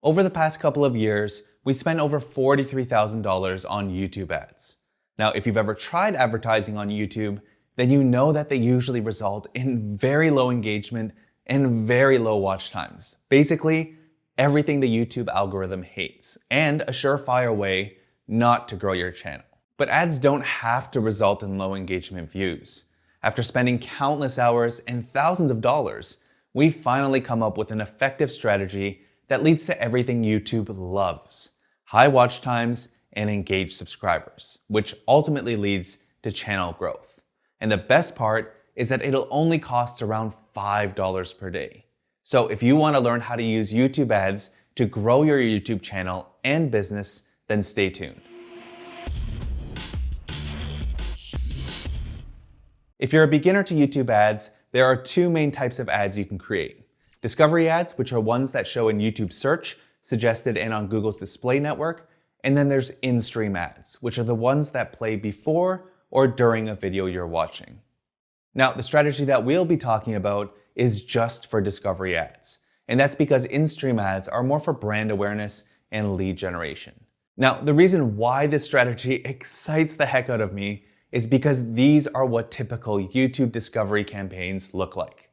Over the past couple of years, we spent over $43,000 on YouTube ads. Now, if you've ever tried advertising on YouTube, then you know that they usually result in very low engagement and very low watch times. Basically, everything the YouTube algorithm hates, and a surefire way not to grow your channel. But ads don't have to result in low engagement views. After spending countless hours and thousands of dollars, we finally come up with an effective strategy that leads to everything YouTube loves: high watch times and engaged subscribers, which ultimately leads to channel growth. And the best part is that it'll only cost around $5 per day. So if you want to learn how to use YouTube ads to grow your YouTube channel and business, then stay tuned. If you're a beginner to YouTube ads, there are two main types of ads you can create. Discovery ads, which are ones that show in YouTube search, suggested and on Google's display network. And then there's in-stream ads, which are the ones that play before or during a video you're watching. Now, the strategy that we'll be talking about is just for discovery ads. And that's because in-stream ads are more for brand awareness and lead generation. Now, the reason why this strategy excites the heck out of me is because these are what typical YouTube discovery campaigns look like.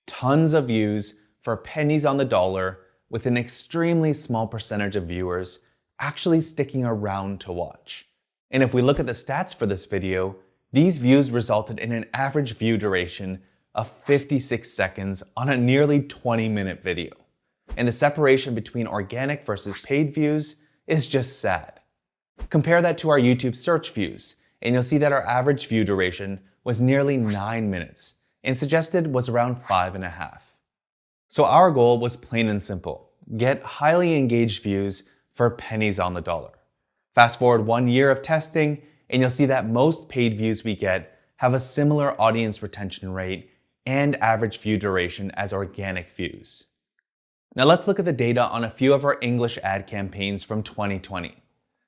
Tons of views for pennies on the dollar, with an extremely small percentage of viewers actually sticking around to watch. And if we look at the stats for this video, these views resulted in an average view duration of 56 seconds on a nearly 20-minute video. And the separation between organic versus paid views is just sad. Compare that to our YouTube search views, and you'll see that our average view duration was nearly 9 minutes, and suggested was around 5.5. So our goal was plain and simple: get highly engaged views for pennies on the dollar. Fast forward 1 year of testing, and you'll see that most paid views we get have a similar audience retention rate and average view duration as organic views. Now let's look at the data on a few of our English ad campaigns from 2020.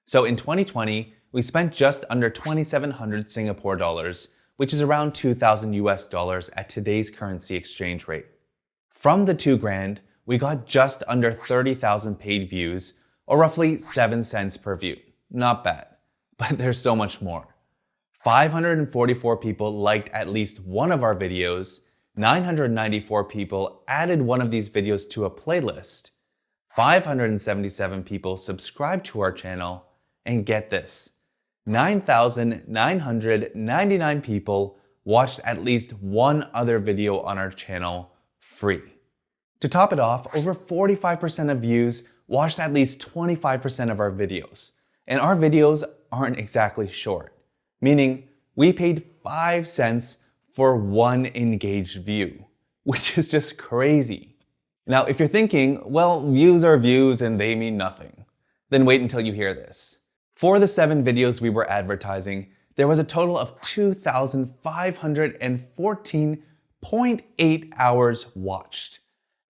So in 2020, we spent just under 2,700 Singapore dollars, which is around 2,000 US dollars at today's currency exchange rate. From the $2,000, we got just under 30,000 paid views, or roughly 7 cents per view. Not bad, but there's so much more. 544 people liked at least one of our videos, 994 people added one of these videos to a playlist, 577 people subscribed to our channel, and get this, 9,999 people watched at least one other video on our channel free. To top it off, over 45% of views watched at least 25% of our videos. And our videos aren't exactly short, meaning we paid 5 cents for one engaged view, which is just crazy. Now, if you're thinking, well, views are views and they mean nothing, then wait until you hear this. For the 7 videos we were advertising, there was a total of 2,514.8 hours watched.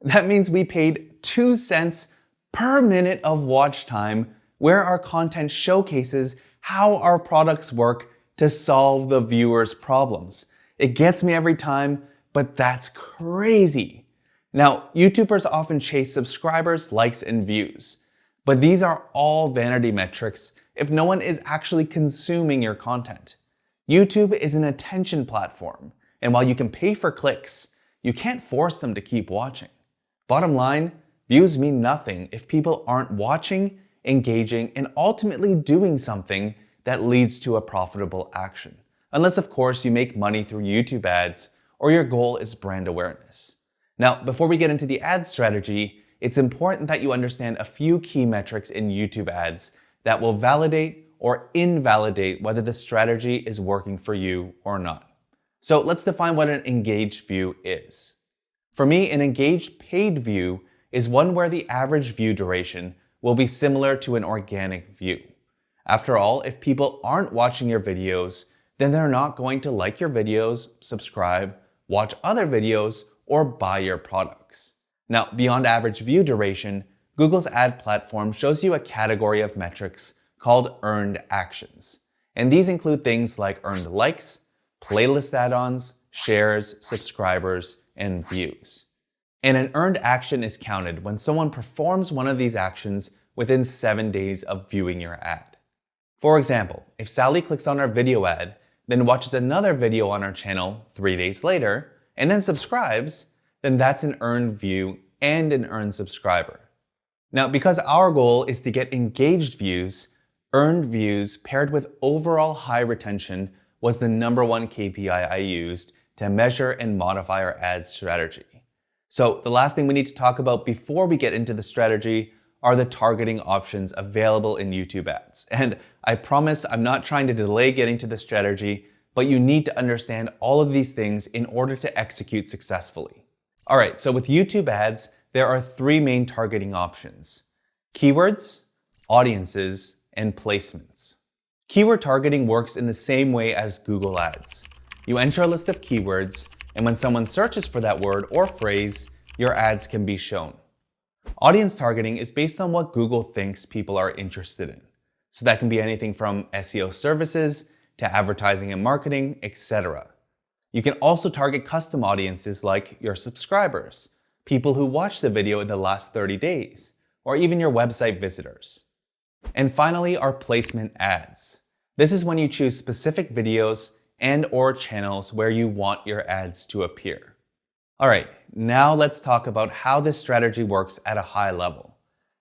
That means we paid 2 cents per minute of watch time, where our content showcases how our products work to solve the viewer's problems. It gets me every time, but that's crazy. Now, YouTubers often chase subscribers, likes, and views, but these are all vanity metrics if no one is actually consuming your content. YouTube is an attention platform, and while you can pay for clicks, you can't force them to keep watching. Bottom line, views mean nothing if people aren't watching, engaging, and ultimately doing something that leads to a profitable action. Unless, of course, you make money through YouTube ads or your goal is brand awareness. Now, before we get into the ad strategy, it's important that you understand a few key metrics in YouTube ads that will validate or invalidate whether the strategy is working for you or not. So let's define what an engaged view is. For me, an engaged paid view is one where the average view duration will be similar to an organic view. After all, if people aren't watching your videos, then they're not going to like your videos, subscribe, watch other videos, or buy your products. Now, beyond average view duration, Google's ad platform shows you a category of metrics called earned actions. And these include things like earned likes, playlist add-ons, shares, subscribers, and views. And an earned action is counted when someone performs one of these actions within 7 days of viewing your ad. For example, if Sally clicks on our video ad, then watches another video on our channel 3 days later, and then subscribes, then that's an earned view and an earned subscriber. Now, because our goal is to get engaged views, earned views paired with overall high retention was the #1 KPI I used to measure and modify our ad strategy. So the last thing we need to talk about before we get into the strategy are the targeting options available in YouTube ads. And I promise I'm not trying to delay getting to the strategy, but you need to understand all of these things in order to execute successfully. All right, so with YouTube ads, there are 3 main targeting options: keywords, audiences, and placements. Keyword targeting works in the same way as Google Ads. You enter a list of keywords, and when someone searches for that word or phrase, your ads can be shown. Audience targeting is based on what Google thinks people are interested in. So that can be anything from SEO services to advertising and marketing, etc. You can also target custom audiences like your subscribers, people who watched the video in the last 30 days, or even your website visitors. And finally, our placement ads. This is when you choose specific videos and/or channels where you want your ads to appear. All right, now let's talk about how this strategy works at a high level.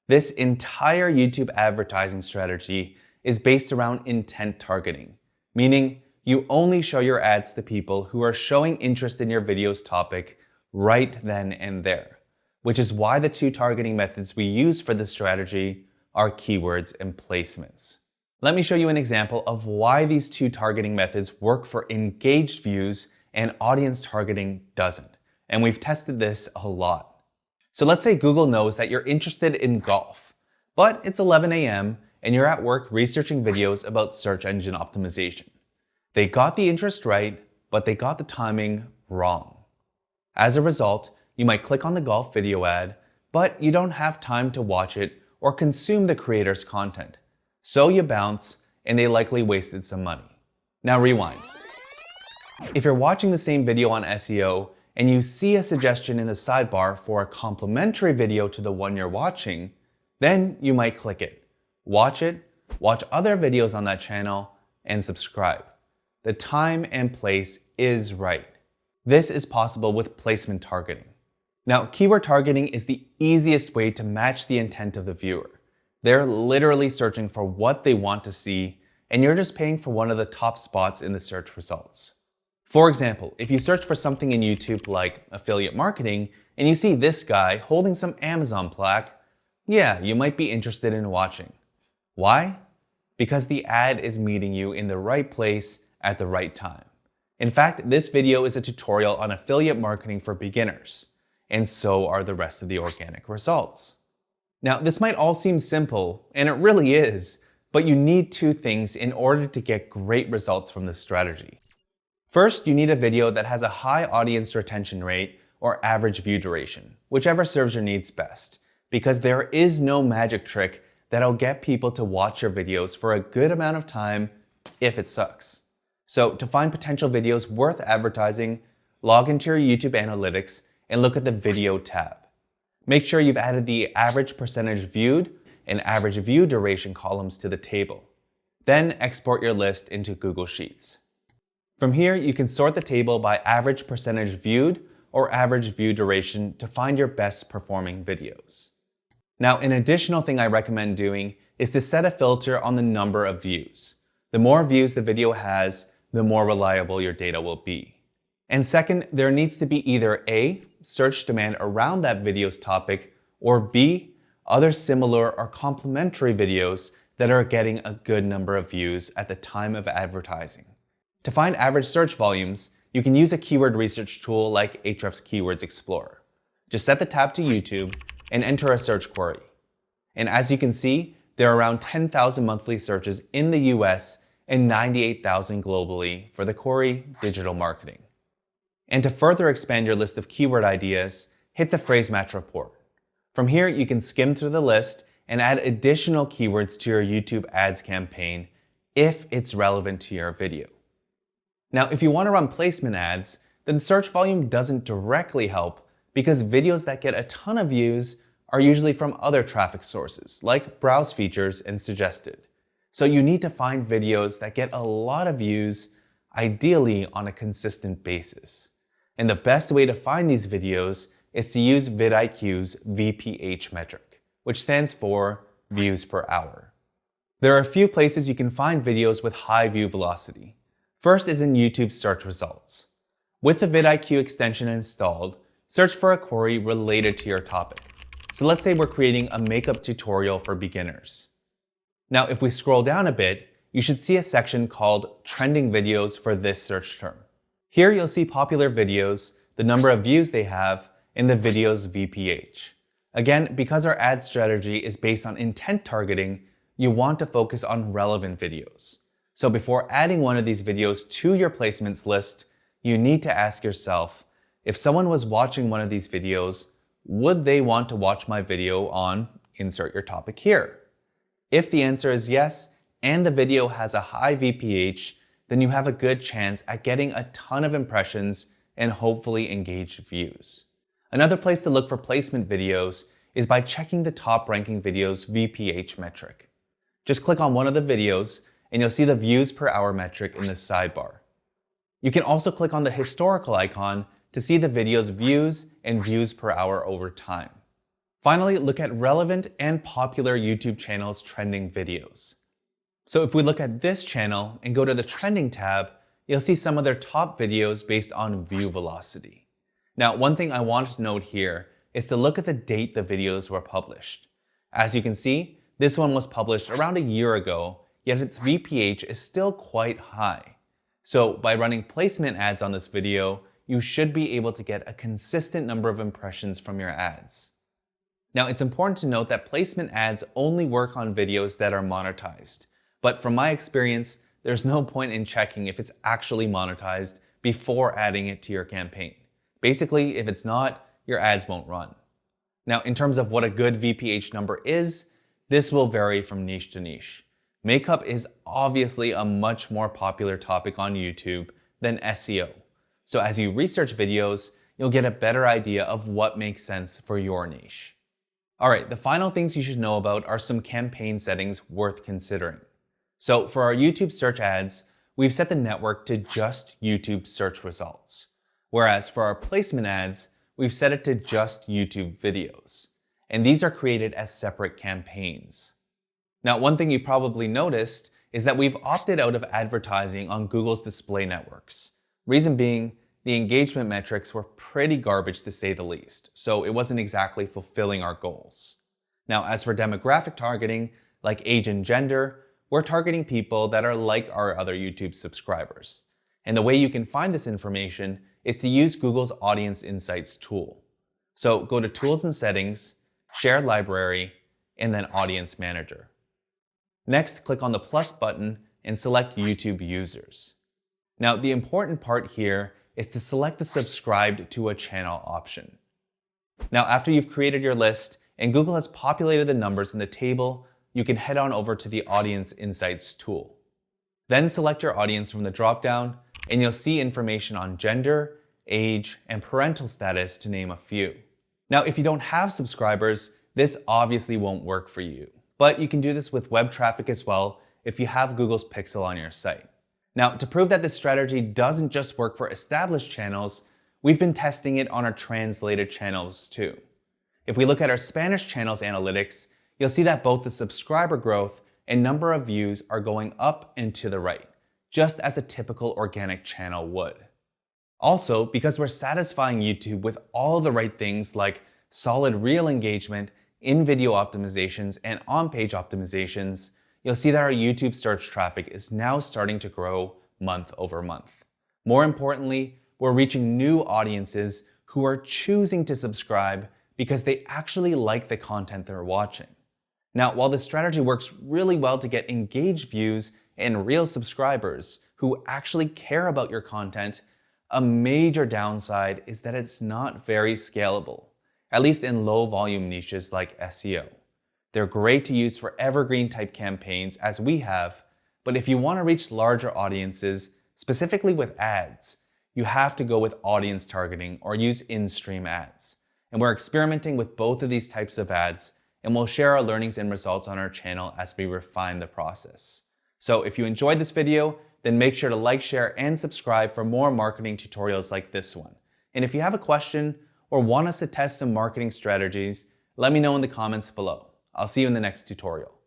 This entire YouTube advertising strategy is based around intent targeting, meaning you only show your ads to people who are showing interest in your video's topic right then and there, which is why the 2 targeting methods we use for this strategy are keywords and placements. Let me show you an example of why these 2 targeting methods work for engaged views and audience targeting doesn't. And we've tested this a lot. So let's say Google knows that you're interested in golf, but it's 11 a.m. and you're at work researching videos about search engine optimization. They got the interest right, but they got the timing wrong. As a result, you might click on the golf video ad, but you don't have time to watch it or consume the creator's content. So you bounce, and they likely wasted some money. Now rewind. If you're watching the same video on SEO and you see a suggestion in the sidebar for a complementary video to the one you're watching, then you might click it, watch other videos on that channel, and subscribe. The time and place is right. This is possible with placement targeting. Now, keyword targeting is the easiest way to match the intent of the viewer. They're literally searching for what they want to see, and you're just paying for one of the top spots in the search results. For example, if you search for something in YouTube like affiliate marketing, and you see this guy holding some Amazon plaque, yeah, you might be interested in watching. Why? Because the ad is meeting you in the right place at the right time. In fact, this video is a tutorial on affiliate marketing for beginners, and so are the rest of the organic results. Now, this might all seem simple, and it really is, but you need 2 things in order to get great results from this strategy. First, you need a video that has a high audience retention rate or average view duration, whichever serves your needs best, because there is no magic trick that'll get people to watch your videos for a good amount of time if it sucks. So to find potential videos worth advertising, log into your YouTube analytics and look at the video tab. Make sure you've added the average percentage viewed and average view duration columns to the table. Then export your list into Google Sheets. From here, you can sort the table by average percentage viewed or average view duration to find your best performing videos. Now, an additional thing I recommend doing is to set a filter on the number of views. The more views the video has, the more reliable your data will be. And second, there needs to be either A, search demand around that video's topic, or B, other similar or complementary videos that are getting a good number of views at the time of advertising. To find average search volumes, you can use a keyword research tool like Ahrefs Keywords Explorer. Just set the tab to YouTube and enter a search query. And as you can see, there are around 10,000 monthly searches in the US and 98,000 globally for the query digital marketing. And to further expand your list of keyword ideas, hit the phrase match report. From here, you can skim through the list and add additional keywords to your YouTube ads campaign if it's relevant to your video. Now, if you want to run placement ads, then search volume doesn't directly help, because videos that get a ton of views are usually from other traffic sources, like browse features and suggested. So you need to find videos that get a lot of views, ideally on a consistent basis. And the best way to find these videos is to use vidIQ's VPH metric, which stands for views per hour. There are a few places you can find videos with high view velocity. First is in YouTube search results. With the vidIQ extension installed, search for a query related to your topic. So let's say we're creating a makeup tutorial for beginners. Now, if we scroll down a bit, you should see a section called Trending Videos for this search term. Here you'll see popular videos, the number of views they have, and the video's VPH. Again, because our ad strategy is based on intent targeting, you want to focus on relevant videos. So before adding one of these videos to your placements list, you need to ask yourself, if someone was watching one of these videos, would they want to watch my video on insert your topic here? If the answer is yes, and the video has a high VPH, then you have a good chance at getting a ton of impressions and hopefully engaged views. Another place to look for placement videos is by checking the top ranking video's VPH metric. Just click on one of the videos and you'll see the views per hour metric in the sidebar. You can also click on the historical icon to see the video's views and views per hour over time. Finally, look at relevant and popular YouTube channels' trending videos. So if we look at this channel and go to the trending tab, you'll see some of their top videos based on view velocity. Now, one thing I wanted to note here is to look at the date the videos were published. As you can see, this one was published around a year ago, yet its VPH is still quite high. So by running placement ads on this video, you should be able to get a consistent number of impressions from your ads. Now, it's important to note that placement ads only work on videos that are monetized. But from my experience, there's no point in checking if it's actually monetized before adding it to your campaign. Basically, if it's not, your ads won't run. Now, in terms of what a good VPH number is, this will vary from niche to niche. Makeup is obviously a much more popular topic on YouTube than SEO. So as you research videos, you'll get a better idea of what makes sense for your niche. Alright, the final things you should know about are some campaign settings worth considering. So for our YouTube search ads, we've set the network to just YouTube search results. Whereas for our placement ads, we've set it to just YouTube videos. And these are created as separate campaigns. Now, one thing you probably noticed is that we've opted out of advertising on Google's display networks. Reason being, the engagement metrics were pretty garbage to say the least, so it wasn't exactly fulfilling our goals. Now, as for demographic targeting, like age and gender, we're targeting people that are like our other YouTube subscribers. And the way you can find this information is to use Google's Audience Insights tool. So go to Tools and Settings, Shared Library, and then Audience Manager. Next, click on the plus button and select YouTube users. Now, the important part here is to select the subscribed to a channel option. Now, after you've created your list and Google has populated the numbers in the table, you can head on over to the Audience Insights tool. Then select your audience from the dropdown and you'll see information on gender, age, and parental status, to name a few. Now, if you don't have subscribers, this obviously won't work for you. But you can do this with web traffic as well if you have Google's Pixel on your site. Now, to prove that this strategy doesn't just work for established channels, we've been testing it on our translated channels too. If we look at our Spanish channels analytics, you'll see that both the subscriber growth and number of views are going up and to the right, just as a typical organic channel would. Also, because we're satisfying YouTube with all the right things like solid reel engagement, in-video optimizations, and on-page optimizations, you'll see that our YouTube search traffic is now starting to grow month over month. More importantly, we're reaching new audiences who are choosing to subscribe because they actually like the content they're watching. Now, while this strategy works really well to get engaged views and real subscribers who actually care about your content, a major downside is that it's not very scalable, at least in low volume niches like SEO. They're great to use for evergreen type campaigns as we have, but if you want to reach larger audiences, specifically with ads, you have to go with audience targeting or use in-stream ads, And we're experimenting with both of these types of ads, and we'll share our learnings and results on our channel as we refine the process. So if you enjoyed this video, then make sure to like, share, and subscribe for more marketing tutorials like this one. And if you have a question or want us to test some marketing strategies, let me know in the comments below. I'll see you in the next tutorial.